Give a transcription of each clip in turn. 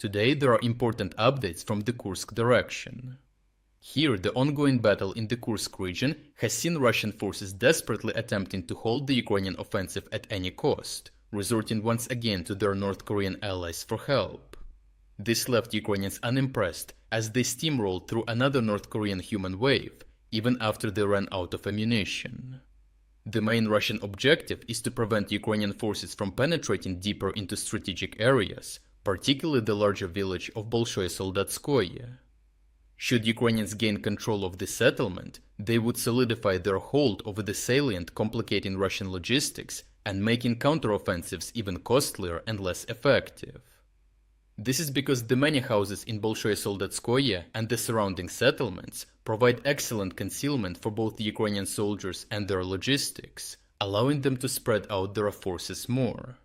Today there are important updates from the Kursk direction. Here, the ongoing battle in the Kursk region has seen Russian forces desperately attempting to hold the Ukrainian offensive at any cost, resorting once again to their North Korean allies for help. This left Ukrainians unimpressed as they steamrolled through another North Korean human wave, even after they ran out of ammunition. The main Russian objective is to prevent Ukrainian forces from penetrating deeper into strategic areas, particularly the larger village of Большого Солдатского. Should Ukrainians gain control of this settlement, they would solidify their hold over the salient, complicating Russian logistics and making counteroffensives even costlier and less effective. This is because the many houses in Большое Солдатское and the surrounding settlements provide excellent concealment for both the Ukrainian soldiers and their logistics, allowing them to spread out their forces more.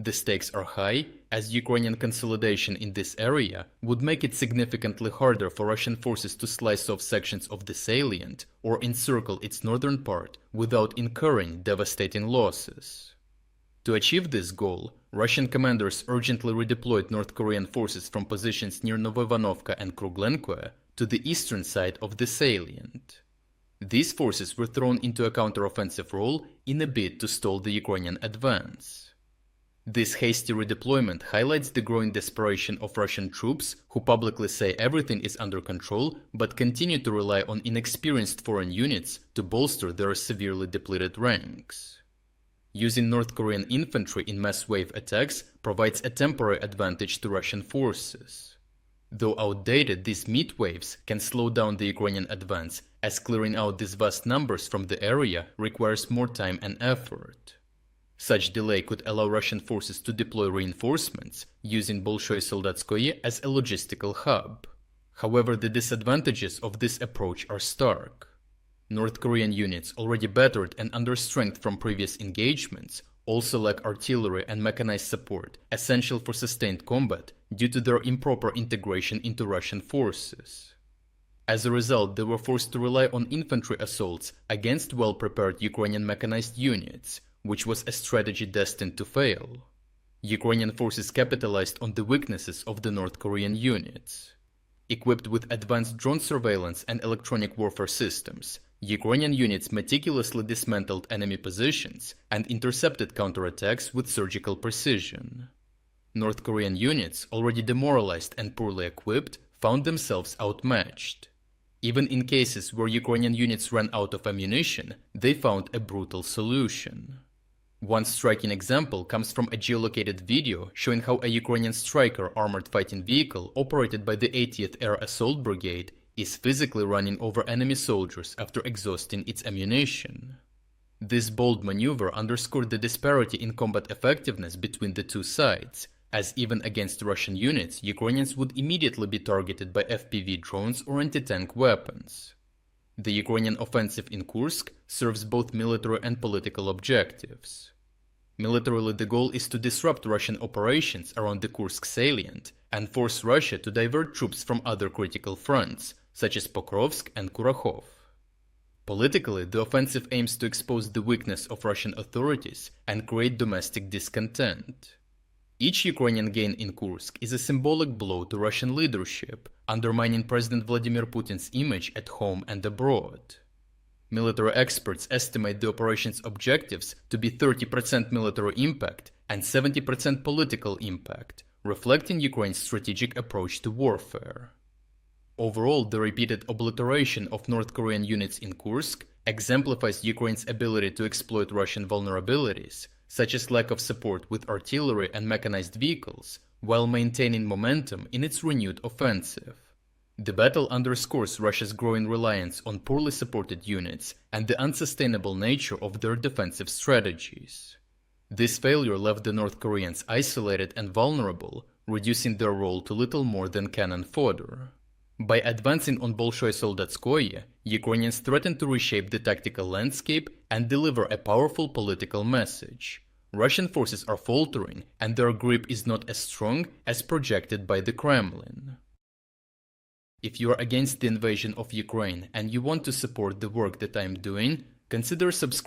The stakes are high, as Ukrainian consolidation in this area would make it significantly harder for Russian forces to slice off sections of the salient or encircle its northern part without incurring devastating losses. To achieve this goal, Russian commanders urgently redeployed North Korean forces from positions near Novoivanovka and Kruglenkoe to the eastern side of the salient. These forces were thrown into a counteroffensive role in a bid to stall the Ukrainian advance. This hasty redeployment highlights the growing desperation of Russian troops who publicly say everything is under control but continue to rely on inexperienced foreign units to bolster their severely depleted ranks. Using North Korean infantry in mass wave attacks provides a temporary advantage to Russian forces. Though outdated, these meat waves can slow down the Ukrainian advance, as clearing out these vast numbers from the area requires more time and effort. Such delay could allow Russian forces to deploy reinforcements, using Большое Солдатское as a logistical hub. However, the disadvantages of this approach are stark. North Korean units, already battered and under strength from previous engagements, also lack artillery and mechanized support, essential for sustained combat due to their improper integration into Russian forces. As a result, they were forced to rely on infantry assaults against well-prepared Ukrainian mechanized units, which was a strategy destined to fail. Ukrainian forces capitalized on the weaknesses of the North Korean units. Equipped with advanced drone surveillance and electronic warfare systems, Ukrainian units meticulously dismantled enemy positions and intercepted counterattacks with surgical precision. North Korean units, already demoralized and poorly equipped, found themselves outmatched. Even in cases where Ukrainian units ran out of ammunition, they found a brutal solution. One striking example comes from a geolocated video showing how a Ukrainian Striker armored fighting vehicle operated by the 80th Air Assault Brigade is physically running over enemy soldiers after exhausting its ammunition. This bold maneuver underscored the disparity in combat effectiveness between the two sides, as even against Russian units, Ukrainians would immediately be targeted by FPV drones or anti-tank weapons. The Ukrainian offensive in Kursk serves both military and political objectives. Militarily, the goal is to disrupt Russian operations around the Kursk salient and force Russia to divert troops from other critical fronts, such as Pokrovsk and Kurakhov. Politically, the offensive aims to expose the weakness of Russian authorities and create domestic discontent. Each Ukrainian gain in Kursk is a symbolic blow to Russian leadership, undermining President Vladimir Putin's image at home and abroad. Military experts estimate the operation's objectives to be 30% military impact and 70% political impact, reflecting Ukraine's strategic approach to warfare. Overall, the repeated obliteration of North Korean units in Kursk exemplifies Ukraine's ability to exploit Russian vulnerabilities, such as lack of support with artillery and mechanized vehicles, while maintaining momentum in its renewed offensive. The battle underscores Russia's growing reliance on poorly supported units and the unsustainable nature of their defensive strategies. This failure left the North Koreans isolated and vulnerable, reducing their role to little more than cannon fodder. By advancing on Большое Солдатское, Ukrainians threaten to reshape the tactical landscape and deliver a powerful political message. Russian forces are faltering, and their grip is not as strong as projected by the Kremlin. If you are against the invasion of Ukraine and you want to support the work that I am doing, consider subscribing